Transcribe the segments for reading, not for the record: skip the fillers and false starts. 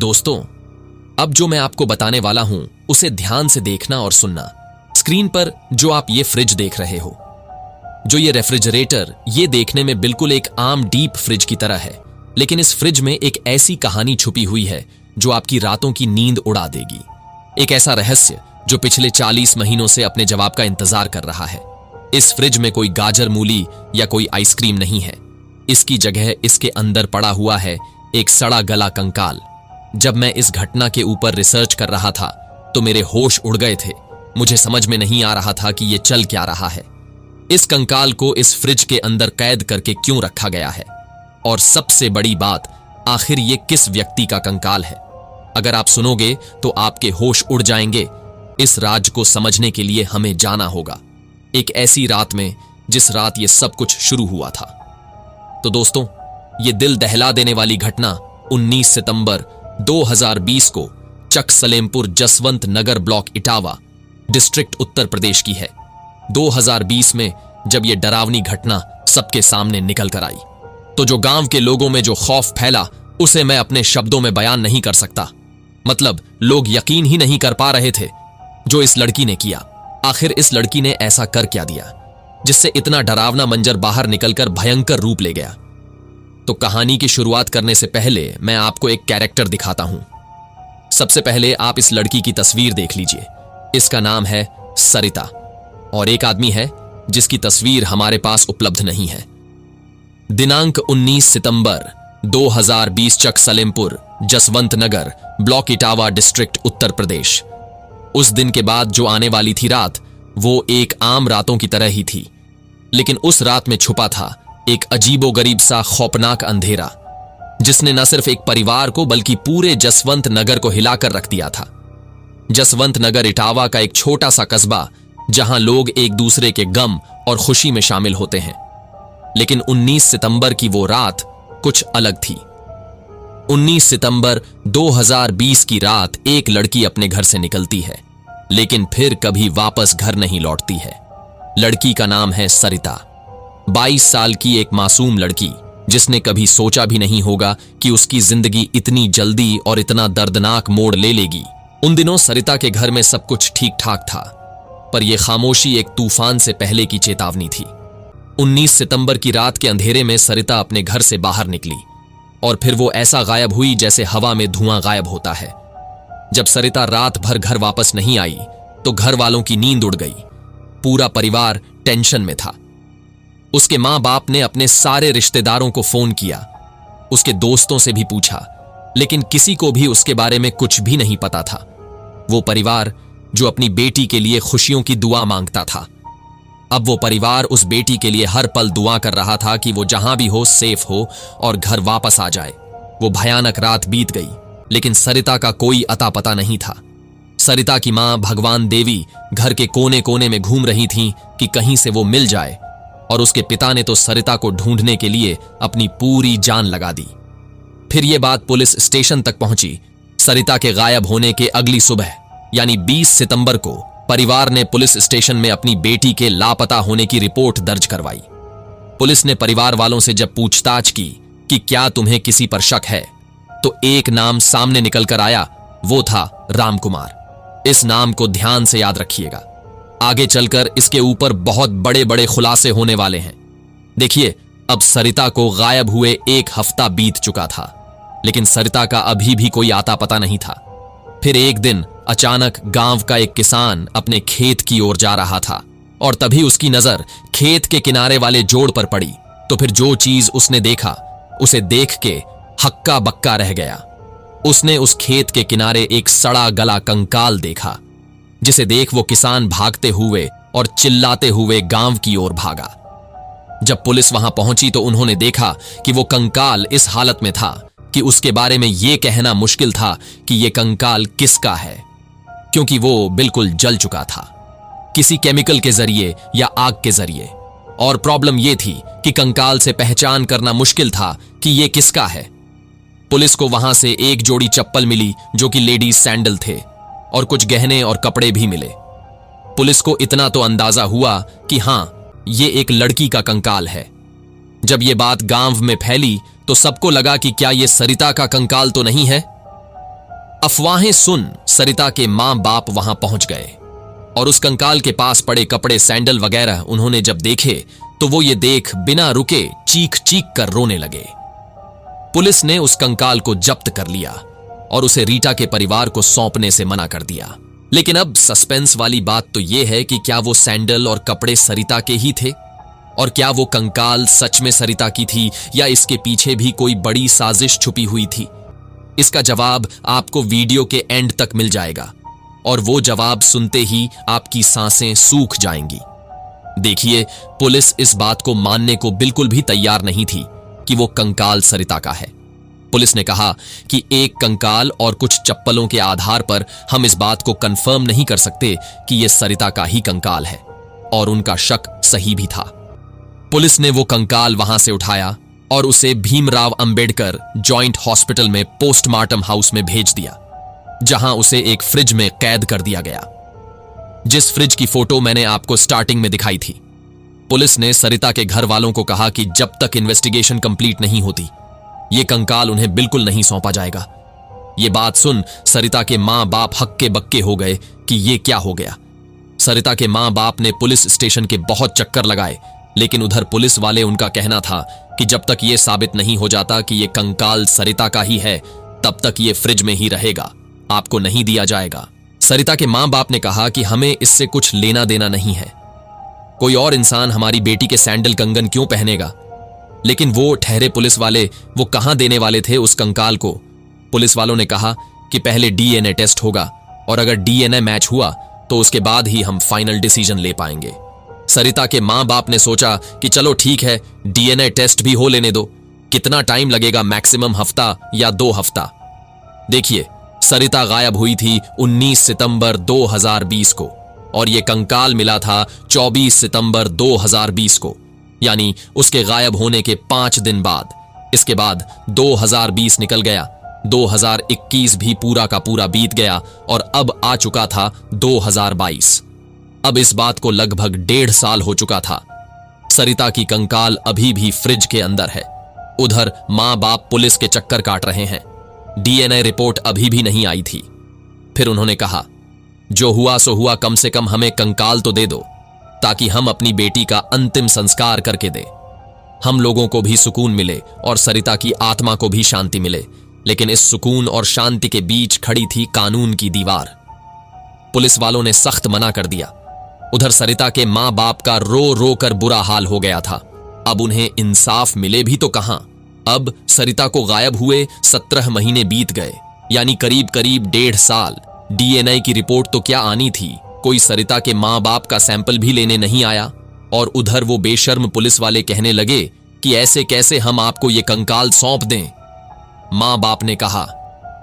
दोस्तों, अब जो मैं आपको बताने वाला हूं उसे ध्यान से देखना और सुनना। स्क्रीन पर जो आप ये फ्रिज देख रहे हो, जो ये रेफ्रिजरेटर, ये देखने में बिल्कुल एक आम डीप फ्रिज की तरह है, लेकिन इस फ्रिज में एक ऐसी कहानी छुपी हुई है जो आपकी रातों की नींद उड़ा देगी। एक ऐसा रहस्य जो पिछले 40 महीनों से अपने जवाब का इंतजार कर रहा है। इस फ्रिज में कोई गाजर मूली या कोई आइसक्रीम नहीं है। इसकी जगह इसके अंदर पड़ा हुआ है एक सड़ा गला कंकाल। जब मैं इस घटना के ऊपर रिसर्च कर रहा था तो मेरे होश उड़ गए थे। मुझे समझ में नहीं आ रहा था कि यह चल क्या रहा है। इस कंकाल को इस फ्रिज के अंदर कैद करके क्यों रखा गया है, और सबसे बड़ी बात, आखिर ये किस व्यक्ति का कंकाल है। अगर आप सुनोगे तो आपके होश उड़ जाएंगे। इस राज को समझने के लिए हमें जाना होगा एक ऐसी रात में जिस रात ये सब कुछ शुरू हुआ था। तो दोस्तों, ये दिल दहला देने वाली घटना 19 सितंबर 2020 को चक सलेमपुर जसवंत नगर ब्लॉक इटावा डिस्ट्रिक्ट उत्तर प्रदेश की है। 2020 में जब यह डरावनी घटना सबके सामने निकल कर आई तो जो गांव के लोगों में जो खौफ फैला उसे मैं अपने शब्दों में बयान नहीं कर सकता। मतलब लोग यकीन ही नहीं कर पा रहे थे जो इस लड़की ने किया। आखिर इस लड़की ने ऐसा कर क्या दिया जिससे इतना डरावना मंजर बाहर निकलकर भयंकर रूप ले गया। तो कहानी की शुरुआत करने से पहले मैं आपको एक कैरेक्टर दिखाता हूं। सबसे पहले आप इस लड़की की तस्वीर देख लीजिए। इसका नाम है सरिता, और एक आदमी है जिसकी तस्वीर हमारे पास उपलब्ध नहीं है। दिनांक 19 सितंबर 2020 चक सलेमपुर जसवंत नगर ब्लॉक इटावा डिस्ट्रिक्ट उत्तर प्रदेश। उस दिन के बाद जो आने वाली थी रात, वो एक आम रातों की तरह ही थी, लेकिन उस रात में छुपा था एक अजीबोगरीब सा खौफनाक अंधेरा जिसने न सिर्फ एक परिवार को बल्कि पूरे जसवंत नगर को हिलाकर रख दिया था। जसवंत नगर इटावा का एक छोटा सा कस्बा जहां लोग एक दूसरे के गम और खुशी में शामिल होते हैं। लेकिन 19 सितंबर की वो रात कुछ अलग थी। 19 सितंबर 2020 की रात एक लड़की अपने घर से निकलती है, लेकिन फिर कभी वापस घर नहीं लौटती है। लड़की का नाम है सरिता, 22 साल की एक मासूम लड़की जिसने कभी सोचा भी नहीं होगा कि उसकी जिंदगी इतनी जल्दी और इतना दर्दनाक मोड़ ले लेगी। उन दिनों सरिता के घर में सब कुछ ठीक ठाक था, पर यह खामोशी एक तूफान से पहले की चेतावनी थी। 19 सितंबर की रात के अंधेरे में सरिता अपने घर से बाहर निकली और फिर वो ऐसा गायब हुई जैसे हवा में धुआं गायब होता है। जब सरिता रात भर घर वापस नहीं आई तो घर वालों की नींद उड़ गई। पूरा परिवार टेंशन में था। उसके मां बाप ने अपने सारे रिश्तेदारों को फोन किया, उसके दोस्तों से भी पूछा, लेकिन किसी को भी उसके बारे में कुछ भी नहीं पता था। वो परिवार जो अपनी बेटी के लिए खुशियों की दुआ मांगता था, अब वो परिवार उस बेटी के लिए हर पल दुआ कर रहा था कि वो जहां भी हो सेफ हो और घर वापस आ जाए। वो भयानक रात बीत गई, लेकिन सरिता का कोई अता पता नहीं था। सरिता की मां भगवान देवी घर के कोने कोने में घूम रही थीं कि कहीं से वो मिल जाए, और उसके पिता ने तो सरिता को ढूंढने के लिए अपनी पूरी जान लगा दी। फिर ये बात पुलिस स्टेशन तक पहुंची। सरिता के गायब होने के अगली सुबह यानी 20 सितंबर को परिवार ने पुलिस स्टेशन में अपनी बेटी के लापता होने की रिपोर्ट दर्ज करवाई। पुलिस ने परिवार वालों से जब पूछताछ की कि क्या तुम्हें किसी पर शक है, तो एक नाम सामने निकल कर आया, वो था रामकुमार। इस नाम को ध्यान से याद रखिएगा, आगे चलकर इसके ऊपर बहुत बड़े बड़े खुलासे होने वाले हैं। देखिए, अब सरिता को गायब हुए 1 हफ्ता बीत चुका था, लेकिन सरिता का अभी भी कोई आता पता नहीं था। फिर एक दिन अचानक गांव का एक किसान अपने खेत की ओर जा रहा था और तभी उसकी नजर खेत के किनारे वाले जोड़ पर पड़ी। तो फिर जो चीज उसने देखा उसे देख के हक्का बक्का रह गया। उसने उस खेत के किनारे एक सड़ा गला कंकाल देखा, जिसे देख वो किसान भागते हुए और चिल्लाते हुए गांव की ओर भागा। जब पुलिस वहां पहुंची तो उन्होंने देखा कि वो कंकाल इस हालत में था कि उसके बारे में यह कहना मुश्किल था कि यह कंकाल किसका है, क्योंकि वो बिल्कुल जल चुका था, किसी केमिकल के जरिए या आग के जरिए। और प्रॉब्लम यह थी कि कंकाल से पहचान करना मुश्किल था कि यह किसका है। पुलिस को वहां से एक जोड़ी चप्पल मिली जो कि लेडीज सैंडल थे, और कुछ गहने और कपड़े भी मिले। पुलिस को इतना तो अंदाजा हुआ कि हां, यह एक लड़की का कंकाल है। जब यह बात गांव में फैली तो सबको लगा कि क्या यह सरिता का कंकाल तो नहीं है। अफवाहें सुन सरिता के मां बाप वहां पहुंच गए और उस कंकाल के पास पड़े कपड़े, सैंडल वगैरह उन्होंने जब देखे तो वो ये देख बिना रुके चीख चीख कर रोने लगे। पुलिस ने उस कंकाल को जब्त कर लिया और उसे रीटा के परिवार को सौंपने से मना कर दिया। लेकिन अब सस्पेंस वाली बात तो यह है कि क्या वो सैंडल और कपड़े सरिता के ही थे, और क्या वो कंकाल सच में सरिता की थी या इसके पीछे भी कोई बड़ी साजिश छुपी हुई थी। इसका जवाब आपको वीडियो के एंड तक मिल जाएगा और वो जवाब सुनते ही आपकी सांसें सूख जाएंगी। देखिए, पुलिस इस बात को मानने को बिल्कुल भी तैयार नहीं थी कि वो कंकाल सरिता का है। पुलिस ने कहा कि एक कंकाल और कुछ चप्पलों के आधार पर हम इस बात को कंफर्म नहीं कर सकते कि यह सरिता का ही कंकाल है, और उनका शक सही भी था। पुलिस ने वो कंकाल वहां से उठाया और उसे भीमराव अंबेडकर जॉइंट हॉस्पिटल में पोस्टमार्टम हाउस में भेज दिया, जहां उसे एक फ्रिज में कैद कर दिया गया, जिस फ्रिज की फोटो मैंने आपको स्टार्टिंग में दिखाई थी। पुलिस ने सरिता के घर वालों को कहा कि जब तक इन्वेस्टिगेशन कंप्लीट नहीं होती ये कंकाल उन्हें बिल्कुल नहीं सौंपा जाएगा। ये बात सुन सरिता के मां बाप हक्के बक्के हो गए कि ये क्या हो गया। सरिता के मां बाप ने पुलिस स्टेशन के बहुत चक्कर लगाए, लेकिन उधर पुलिस वाले उनका कहना था कि जब तक ये साबित नहीं हो जाता कि ये कंकाल सरिता का ही है तब तक ये फ्रिज में ही रहेगा, आपको नहीं दिया जाएगा। सरिता के मां बाप ने कहा कि हमें इससे कुछ लेना देना नहीं है, कोई और इंसान हमारी बेटी के सैंडल कंगन क्यों पहनेगा। लेकिन वो ठहरे पुलिस वाले वो कहां देने वाले थे उस कंकाल को। पुलिस वालों ने कहा कि पहले डीएनए टेस्ट होगा और अगर डीएनए मैच हुआ तो उसके बाद ही हम फाइनल डिसीजन ले पाएंगे। सरिता के मां बाप ने सोचा कि चलो ठीक है, डीएनए टेस्ट भी हो लेने दो, कितना टाइम लगेगा, मैक्सिमम हफ्ता या 2 हफ्ता। देखिए, सरिता गायब हुई थी 19 सितंबर 2020 को और यह कंकाल मिला था 24 सितंबर 2020 को, यानी उसके गायब होने के 5 दिन बाद। इसके बाद 2020 निकल गया, 2021 भी पूरा का पूरा बीत गया और अब आ चुका था 2022। अब इस बात को लगभग 1.5 साल हो चुका था। सरिता की कंकाल अभी भी फ्रिज के अंदर है। उधर मां बाप पुलिस के चक्कर काट रहे हैं। डीएनए रिपोर्ट अभी भी नहीं आई थी। फिर उन्होंने कहा, जो हुआ सो हुआ, कम से कम हमें कंकाल तो दे दो ताकि हम अपनी बेटी का अंतिम संस्कार करके दें। हम लोगों को भी सुकून मिले और सरिता की आत्मा को भी शांति मिले। लेकिन इस सुकून और शांति के बीच खड़ी थी कानून की दीवार। पुलिस वालों ने सख्त मना कर दिया। उधर सरिता के मां बाप का रो रो कर बुरा हाल हो गया था। अब उन्हें इंसाफ मिले भी तो कहां। अब सरिता को गायब हुए 17 महीने बीत गए, यानी करीब करीब 1.5 साल। डीएनए की रिपोर्ट तो क्या आनी थी, कोई सरिता के मां बाप का सैंपल भी लेने नहीं आया। और उधर वो बेशर्म पुलिस वाले कहने लगे कि ऐसे कैसे हम आपको ये कंकाल सौंप दें। मां बाप ने कहा,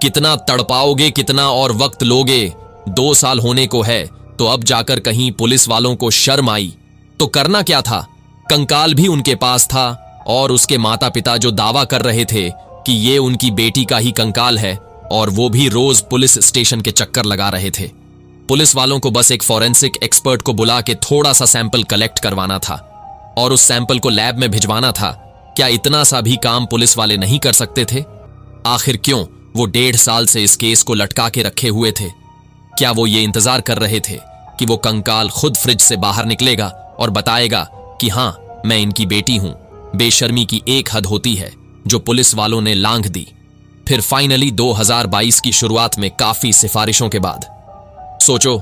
कितना तड़पाओगे, कितना और वक्त लोगे, 2 साल होने को है। तो अब जाकर कहीं पुलिस वालों को शर्म आई तो करना क्या था। कंकाल भी उनके पास था और उसके माता पिता जो दावा कर रहे थे कि ये उनकी बेटी का ही कंकाल है, और वो भी रोज पुलिस स्टेशन के चक्कर लगा रहे थे। पुलिस वालों को बस एक फॉरेंसिक एक्सपर्ट को बुला के थोड़ा सा सैंपल कलेक्ट करवाना था और उस सैंपल को लैब में भिजवाना था। क्या इतना सा भी काम पुलिस वाले नहीं कर सकते थे? आखिर क्यों वो 1.5 साल से इस केस को लटका के रखे हुए थे? क्या वो ये इंतजार कर रहे थे कि वो कंकाल खुद फ्रिज से बाहर निकलेगा और बताएगा कि हां, मैं इनकी बेटी हूं? बेशर्मी की एक हद होती है जो पुलिस वालों ने लांघ दी। फिर फाइनली 2022 की शुरुआत में काफी सिफारिशों के बाद, सोचो,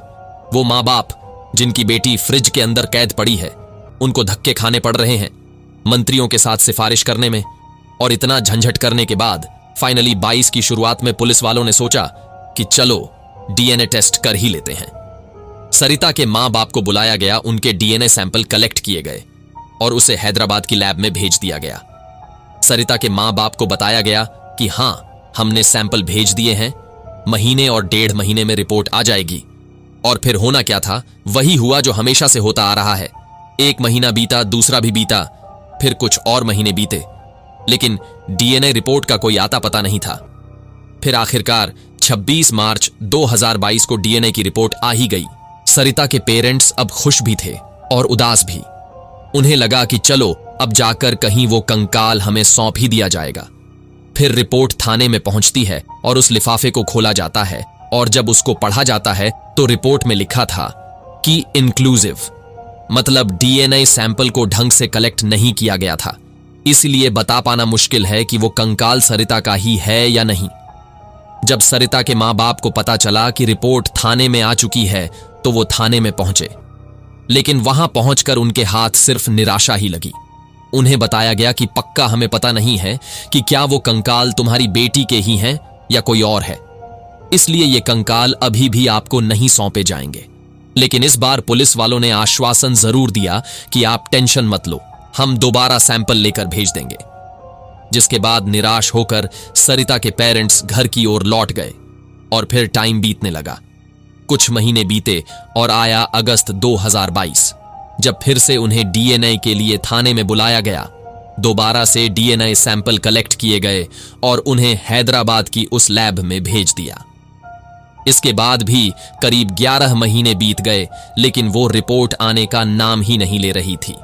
वो मां बाप जिनकी बेटी फ्रिज के अंदर कैद पड़ी है, उनको धक्के खाने पड़ रहे हैं मंत्रियों के साथ सिफारिश करने में। और इतना झंझट करने के बाद फाइनली 22 की शुरुआत में पुलिस वालों ने सोचा कि चलो डीएनए टेस्ट कर ही लेते हैं। सरिता के मां बाप को बुलाया गया, उनके डीएनए सैंपल कलेक्ट किए गए और उसे हैदराबाद की लैब में भेज दिया गया। सरिता के मां बाप को बताया गया कि हां, हमने सैंपल भेज दिए हैं, महीने और 1.5 महीने में रिपोर्ट आ जाएगी। और फिर होना क्या था, वही हुआ जो हमेशा से होता आ रहा है। 1 महीना बीता, दूसरा भी बीता, फिर कुछ और महीने बीते, लेकिन डीएनए रिपोर्ट का कोई आता पता नहीं था। फिर आखिरकार 26 मार्च 2022 को डीएनए की रिपोर्ट आ ही गई। सरिता के पेरेंट्स अब खुश भी थे और उदास भी। उन्हें लगा कि चलो अब जाकर कहीं वो कंकाल हमें सौंप ही दिया जाएगा। फिर रिपोर्ट थाने में पहुंचती है और उस लिफाफे को खोला जाता है, और जब उसको पढ़ा जाता है तो रिपोर्ट में लिखा था कि इंक्लूसिव, मतलब डीएनए सैंपल को ढंग से कलेक्ट नहीं किया गया था, इसलिए बता पाना मुश्किल है कि वो कंकाल सरिता का ही है या नहीं। जब सरिता के मां बाप को पता चला कि रिपोर्ट थाने में आ चुकी है तो वो थाने में पहुंचे, लेकिन वहां पहुंचकर उनके हाथ सिर्फ निराशा ही लगी। उन्हें बताया गया कि पक्का हमें पता नहीं है कि क्या वो कंकाल तुम्हारी बेटी के ही हैं या कोई और है, इसलिए ये कंकाल अभी भी आपको नहीं सौंपे जाएंगे। लेकिन इस बार पुलिस वालों ने आश्वासन जरूर दिया कि आप टेंशन मत लो, हम दोबारा सैंपल लेकर भेज देंगे। जिसके बाद निराश होकर सरिता के पेरेंट्स घर की ओर लौट गए और फिर टाइम बीतने लगा। कुछ महीने बीते और आया अगस्त 2022, जब फिर से उन्हें डीएनए के लिए थाने में बुलाया गया। दोबारा से डीएनए सैंपल कलेक्ट किए गए और उन्हें हैदराबाद की उस लैब में भेज दिया। इसके बाद भी करीब 11 महीने बीत गए, लेकिन वो रिपोर्ट आने का नाम ही नहीं ले रही थी।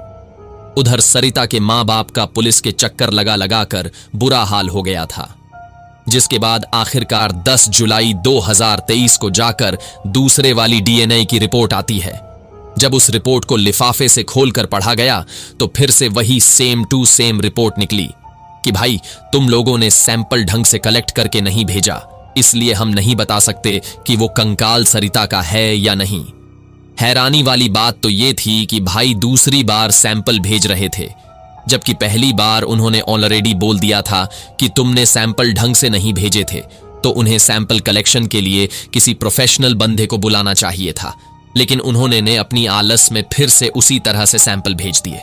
उधर सरिता के मां बाप का पुलिस के चक्कर लगा लगाकर बुरा हाल हो गया था, जिसके बाद आखिरकार 10 जुलाई 2023 को जाकर दूसरे वाली डीएनए की रिपोर्ट आती है। जब उस रिपोर्ट को लिफाफे से खोलकर पढ़ा गया तो फिर से वही सेम टू सेम रिपोर्ट निकली कि भाई तुम लोगों ने सैंपल ढंग से कलेक्ट करके नहीं भेजा, इसलिए हम नहीं बता सकते कि वो कंकाल सरिता का है या नहीं। हैरानी वाली बात तो ये थी कि भाई दूसरी बार सैंपल भेज रहे थे, जबकि पहली बार उन्होंने ऑलरेडी बोल दिया था कि तुमने सैंपल ढंग से नहीं भेजे थे, तो उन्हें सैंपल कलेक्शन के लिए किसी प्रोफेशनल बंदे को बुलाना चाहिए था। लेकिन उन्होंने ने अपनी आलस में फिर से उसी तरह से सैंपल भेज दिए।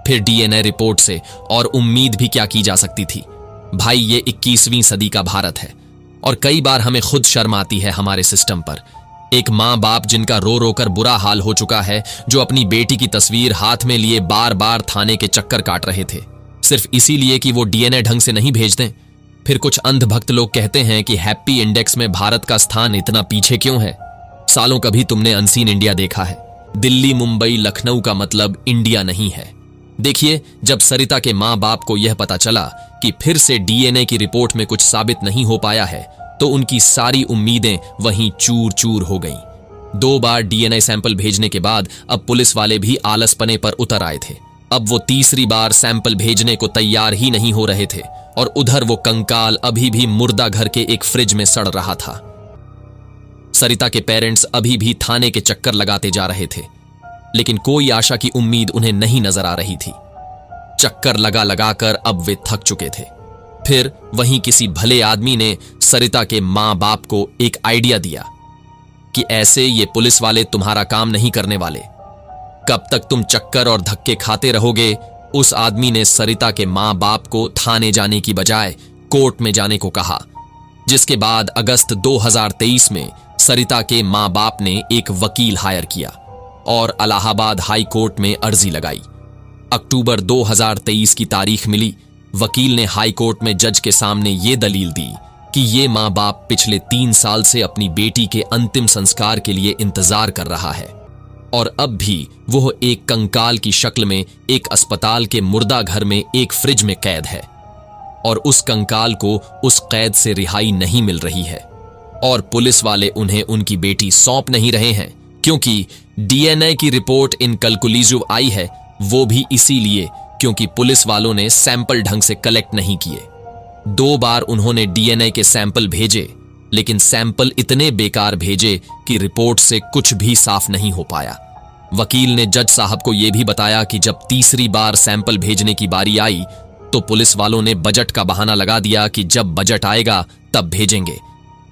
फिर डीएनए रिपोर्ट से और उम्मीद भी क्या की जा सकती थी। भाई ये 21वीं सदी का भारत है और कई बार हमें खुद शर्म आती है हमारे सिस्टम पर। एक माँ बाप जिनका रो रो कर बुरा हाल हो चुका है, जो अपनी बेटी की तस्वीर हाथ में लिए बार बार थाने के चक्कर काट रहे थे, सिर्फ इसीलिए कि वो डीएनए ढंग से नहीं भेज दें। फिर कुछ अंधभक्त लोग कहते हैं कि हैप्पी इंडेक्स में भारत का स्थान इतना पीछे क्यों है। सालों कभी तुमने अनसीन इंडिया देखा है? दिल्ली, मुंबई, लखनऊ का मतलब इंडिया नहीं है। देखिए, जब सरिता के माँ बाप को यह पता चला कि फिर से डीएनए की रिपोर्ट में कुछ साबित नहीं हो पाया है, तो उनकी सारी उम्मीदें वहीं चूर चूर हो गईं। 2 बार डीएनए सैंपल भेजने के बाद अब पुलिस वाले भी आलसपने पर उतर आए थे। अब वो तीसरी बार सैंपल भेजने को तैयार ही नहीं हो रहे थे और उधर वो कंकाल अभी भी मुर्दा घर के एक फ्रिज में सड़ रहा था। सरिता के पेरेंट्स अभी भी थाने के चक्कर लगाते जा रहे थे, लेकिन कोई आशा की उम्मीद उन्हें नहीं नजर आ रही थी। चक्कर लगा लगाकर अब वे थक चुके थे। फिर वहीं किसी भले आदमी ने सरिता के मां बाप को एक आइडिया दिया कि ऐसे ये पुलिस वाले तुम्हारा काम नहीं करने वाले, कब तक तुम चक्कर और धक्के खाते रहोगे। उस आदमी ने सरिता के मां बाप को थाने जाने की बजाय कोर्ट में जाने को कहा, जिसके बाद अगस्त 2023 में सरिता के मां बाप ने एक वकील हायर किया और इलाहाबाद हाई कोर्ट में अर्जी लगाई। अक्टूबर 2023 की तारीख मिली। वकील ने हाई कोर्ट में जज के सामने ये दलील दी कि ये मां बाप पिछले 3 साल से अपनी बेटी के अंतिम संस्कार के लिए इंतजार कर रहा है और अब भी वह एक कंकाल की शक्ल में एक अस्पताल के मुर्दा घर में एक फ्रिज में कैद है और उस कंकाल को उस कैद से रिहाई नहीं मिल रही है और पुलिस वाले उन्हें उनकी बेटी सौंप नहीं रहे हैं, क्योंकि डीएनए की रिपोर्ट इनकंक्लूसिव आई है, वो भी इसीलिए क्योंकि पुलिस वालों ने सैंपल ढंग से कलेक्ट नहीं किए। 2 बार उन्होंने डीएनए के सैंपल भेजे, लेकिन सैंपल इतने बेकार भेजे कि रिपोर्ट से कुछ भी साफ नहीं हो पाया। वकील ने जज साहब को यह भी बताया कि जब तीसरी बार सैंपल भेजने की बारी आई तो पुलिस वालों ने बजट का बहाना लगा दिया कि जब बजट आएगा तब भेजेंगे।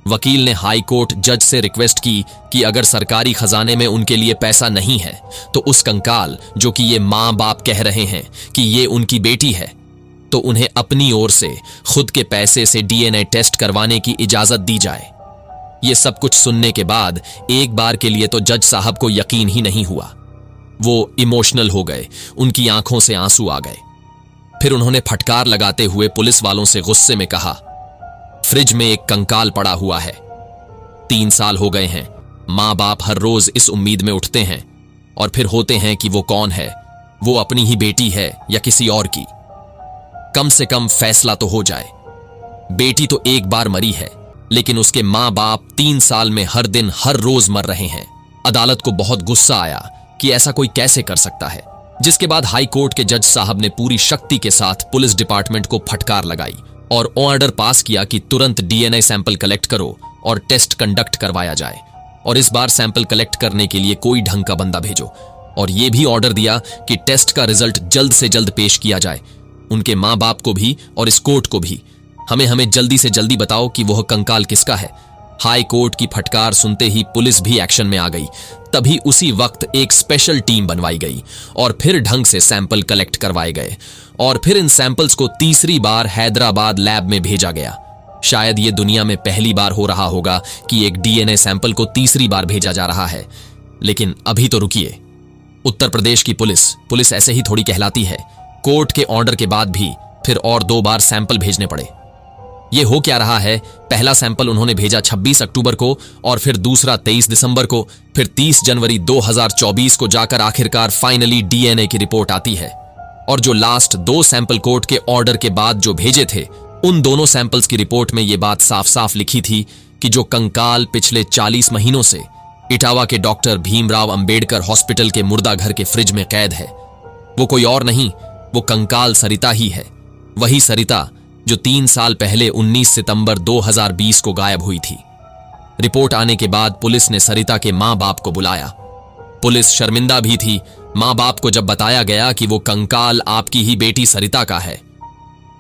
वकील ने हाई कोर्ट जज से रिक्वेस्ट की कि अगर सरकारी खजाने में उनके लिए पैसा नहीं है तो उस कंकाल, जो कि ये मां बाप कह रहे हैं कि ये उनकी बेटी है, तो उन्हें अपनी ओर से खुद के पैसे से डीएनए टेस्ट करवाने की इजाजत दी जाए। ये सब कुछ सुनने के बाद एक बार के लिए तो जज साहब को यकीन ही नहीं हुआ। वो इमोशनल हो गए, उनकी आंखों से आंसू आ गए। फिर उन्होंने फटकार लगाते हुए पुलिस वालों से गुस्से में कहा, फ्रिज में एक कंकाल पड़ा हुआ है, 3 साल हो गए हैं। मां बाप हर रोज इस उम्मीद में उठते हैं और फिर होते हैं कि वो कौन है, वो अपनी ही बेटी है या किसी और की। कम से कम फैसला तो हो जाए। बेटी तो एक बार मरी है, लेकिन उसके माँ बाप 3 साल में हर दिन हर रोज मर रहे हैं। अदालत को बहुत गुस्सा आया कि ऐसा कोई कैसे कर सकता है, जिसके बाद हाई कोर्ट के जज साहब ने पूरी शक्ति के साथ पुलिस डिपार्टमेंट को फटकार लगाई और ऑर्डर पास किया कि तुरंत डीएनए सैंपल कलेक्ट करो और टेस्ट कंडक्ट करवाया जाए, और इस बार सैंपल कलेक्ट करने के लिए कोई ढंग का बंदा भेजो, और यह भी ऑर्डर दिया कि टेस्ट का रिजल्ट जल्द से जल्द पेश किया जाए। उनके माँ बाप को भी और इस कोर्ट को भी, हमें जल्दी से जल्दी बताओ कि वह कंकाल किसका है। हाई कोर्ट की फटकार सुनते ही पुलिस भी एक्शन में आ गई। तभी उसी वक्त एक स्पेशल टीम बनवाई गई और फिर ढंग से सैंपल कलेक्ट करवाए गए, और फिर इन सैंपल्स को तीसरी बार हैदराबाद लैब में भेजा गया। शायद ये दुनिया में पहली बार हो रहा होगा कि एक डीएनए सैंपल को तीसरी बार भेजा जा रहा है। लेकिन अभी तो रुकिए, उत्तर प्रदेश की पुलिस ऐसे ही थोड़ी कहलाती है। कोर्ट के ऑर्डर के बाद भी फिर और 2 बार सैंपल भेजने पड़े। ये हो क्या रहा है? पहला सैंपल उन्होंने भेजा 26 अक्टूबर को, और फिर दूसरा 23 दिसंबर को, फिर 30 जनवरी 2024 को जाकर आखिरकार फाइनली डीएनए की रिपोर्ट आती है। और जो लास्ट 2 सैंपल कोर्ट के ऑर्डर के बाद जो भेजे थे, उन दोनों सैंपल्स की रिपोर्ट में यह बात साफ साफ लिखी थी कि जो कंकाल पिछले 40 महीनों से इटावा के डॉक्टर भीमराव अंबेडकर हॉस्पिटल के मुर्दा घर के फ्रिज में कैद है, वो कोई और नहीं, वो कंकाल सरिता ही है। वही सरिता जो 3 साल पहले 19 सितंबर 2020 को गायब हुई थी। रिपोर्ट आने के बाद पुलिस ने सरिता के मां बाप को बुलाया। पुलिस शर्मिंदा भी थी। मां बाप को जब बताया गया कि वो कंकाल आपकी ही बेटी सरिता का है,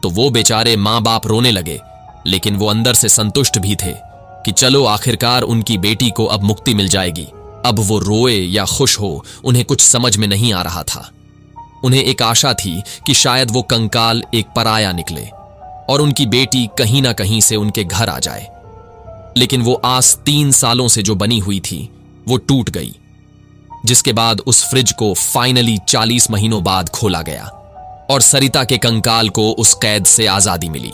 तो वो बेचारे मां बाप रोने लगे, लेकिन वो अंदर से संतुष्ट भी थे कि चलो आखिरकार उनकी बेटी को अब मुक्ति मिल जाएगी। अब वो रोए या खुश हो, उन्हें कुछ समझ में नहीं आ रहा था। उन्हें एक आशा थी कि शायद वो कंकाल एक पराया निकले और उनकी बेटी कहीं ना कहीं से उनके घर आ जाए। लेकिन वो आस 3 सालों से जो बनी हुई थी, वो टूट गई, जिसके बाद उस फ्रिज को फाइनली 40 महीनों बाद खोला गया और सरिता के कंकाल को उस कैद से आजादी मिली।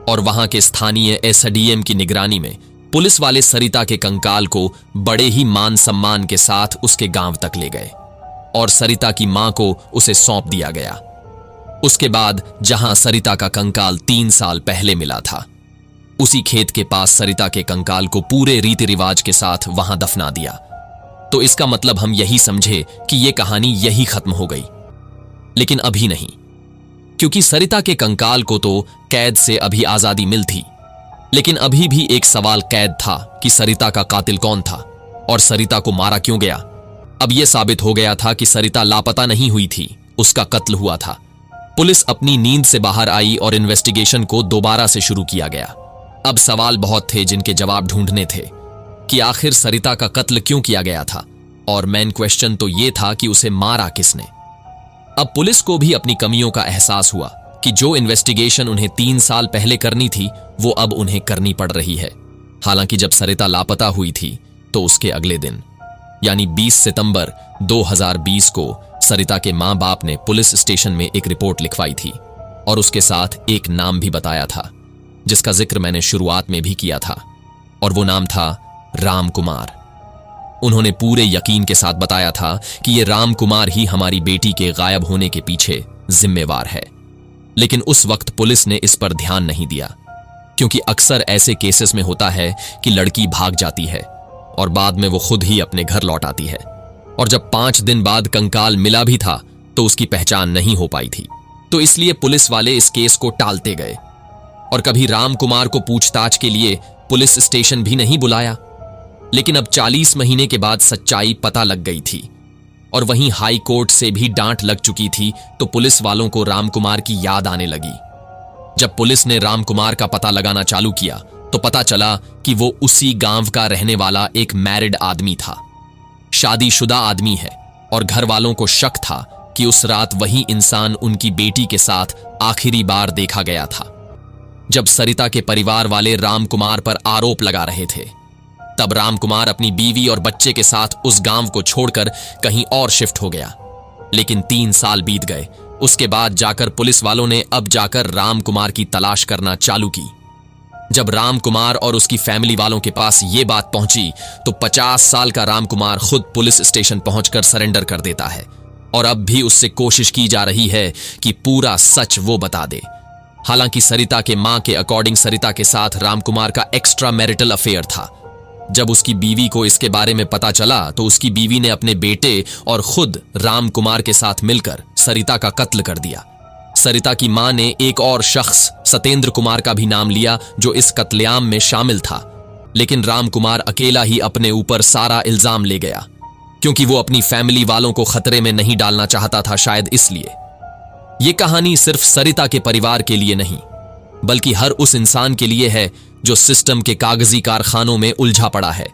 और वहां के स्थानीय एसडीएम की निगरानी में पुलिस वाले सरिता के कंकाल को बड़े ही मान सम्मान के साथ उसके गांव तक ले गए और सरिता की मां को उसे सौंप दिया गया। उसके बाद जहां सरिता का कंकाल 3 साल पहले मिला था, उसी खेत के पास सरिता के कंकाल को पूरे रीति रिवाज के साथ वहां दफना दिया। तो इसका मतलब हम यही समझे कि यह कहानी यही खत्म हो गई। लेकिन अभी नहीं, क्योंकि सरिता के कंकाल को तो कैद से अभी आजादी मिल थी, लेकिन अभी भी एक सवाल कैद था कि सरिता का कातिल कौन था और सरिता को मारा क्यों गया। अब यह साबित हो गया था कि सरिता लापता नहीं हुई थी, उसका कत्ल हुआ था। पुलिस अपनी नींद से बाहर आई और इन्वेस्टिगेशन को दोबारा से शुरू किया गया। अब सवाल बहुत थे जिनके जवाब ढूंढने थे कि आखिर सरिता का कत्ल क्यों किया गया था, और मेन क्वेश्चन तो यह था कि उसे मारा किसने। अब पुलिस को भी अपनी कमियों का एहसास हुआ कि जो इन्वेस्टिगेशन उन्हें 3 साल पहले करनी थी, वो अब उन्हें करनी पड़ रही है। हालांकि जब सरिता लापता हुई थी, तो उसके अगले दिन यानी 20 सितंबर 2020 को सरिता के मां बाप ने पुलिस स्टेशन में एक रिपोर्ट लिखवाई थी और उसके साथ एक नाम भी बताया था, जिसका जिक्र मैंने शुरुआत में भी किया था, और वो नाम था राम कुमार। उन्होंने पूरे यकीन के साथ बताया था कि ये राम कुमार ही हमारी बेटी के गायब होने के पीछे जिम्मेवार है। लेकिन उस वक्त पुलिस ने इस पर ध्यान नहीं दिया, क्योंकि अक्सर ऐसे केसेस में होता है कि लड़की भाग जाती है और बाद में वो खुद ही अपने घर लौट आती है, और जब 5 दिन बाद कंकाल मिला भी था तो उसकी पहचान नहीं हो पाई थी। तो इसलिए पुलिस वाले इस केस को टालते गए और कभी राम कुमार को पूछताछ के लिए पुलिस स्टेशन भी नहीं बुलाया। लेकिन अब 40 महीने के बाद सच्चाई पता लग गई थी और वहीं हाई कोर्ट से भी डांट लग चुकी थी, तो पुलिस वालों को राम कुमार की याद आने लगी। जब पुलिस ने राम कुमार का पता लगाना चालू किया तो पता चला कि वो उसी गांव का रहने वाला एक मैरिड आदमी था, शादीशुदा आदमी है, और घर वालों को शक था कि उस रात वही इंसान उनकी बेटी के साथ आखिरी बार देखा गया था। जब सरिता के परिवार वाले राम कुमार पर आरोप लगा रहे थे, तब राम कुमार अपनी बीवी और बच्चे के साथ उस गांव को छोड़कर कहीं और शिफ्ट हो गया। लेकिन 3 साल बीत गए। उसके बाद जाकर पुलिस वालों ने अब जाकर राम कुमार की तलाश करना चालू की। जब राम कुमार और उसकी फैमिली वालों के पास यह बात पहुंची, तो 50 साल का राम कुमार खुद पुलिस स्टेशन पहुंचकर सरेंडर कर देता है, और अब भी उससे कोशिश की जा रही है कि पूरा सच वो बता दे। हालांकि सरिता के मां के अकॉर्डिंग सरिता के साथ रामकुमार का एक्स्ट्रा मैरिटल अफेयर था। जब उसकी बीवी को इसके बारे में पता चला तो उसकी बीवी ने अपने बेटे और खुद रामकुमार के साथ मिलकर सरिता का कत्ल कर दिया। सरिता की मां ने एक और शख्स सतेंद्र कुमार का भी नाम लिया जो इस कत्लेआम में शामिल था, लेकिन रामकुमार अकेला ही अपने ऊपर सारा इल्जाम ले गया, क्योंकि वो अपनी फैमिली वालों को खतरे में नहीं डालना चाहता था, शायद इसलिए। यह कहानी सिर्फ सरिता के परिवार के लिए नहीं, बल्कि हर उस इंसान के लिए है जो सिस्टम के कागजी कारखानों में उलझा पड़ा है।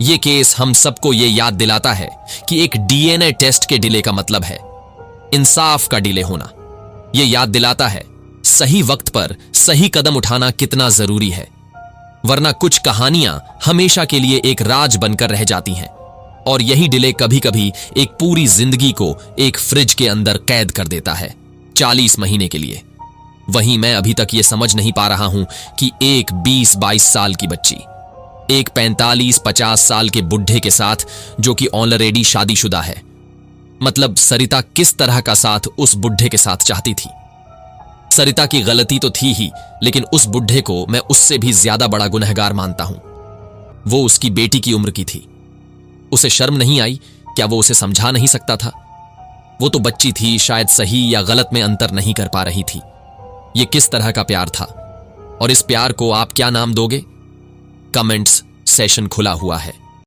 यह केस हम सबको यह याद दिलाता है कि एक डीएनए टेस्ट के डिले का मतलब है इंसाफ का डिले होना। यह याद दिलाता है सही वक्त पर सही कदम उठाना कितना जरूरी है, वरना कुछ कहानियां हमेशा के लिए एक राज बनकर रह जाती हैं और यही डिले कभी कभी एक पूरी जिंदगी को एक फ्रिज के अंदर कैद कर देता है 40 महीने के लिए। वहीं मैं अभी तक यह समझ नहीं पा रहा हूं कि एक 20-22 साल की बच्ची एक 45-50 साल के बुढ़े के साथ, जो कि ऑलरेडी शादीशुदा है, मतलब सरिता किस तरह का साथ उस बुढ़े के साथ चाहती थी। सरिता की गलती तो थी ही, लेकिन उस बुढ़े को मैं उससे भी ज्यादा बड़ा गुनहगार मानता हूं। वो उसकी बेटी की उम्र की थी। उसे शर्म नहीं आई? क्या वो उसे समझा नहीं सकता था? वो तो बच्ची थी, शायद सही या गलत में अंतर नहीं कर पा रही थी। ये किस तरह का प्यार था और इस प्यार को आप क्या नाम दोगे? कमेंट्स सेशन खुला हुआ है।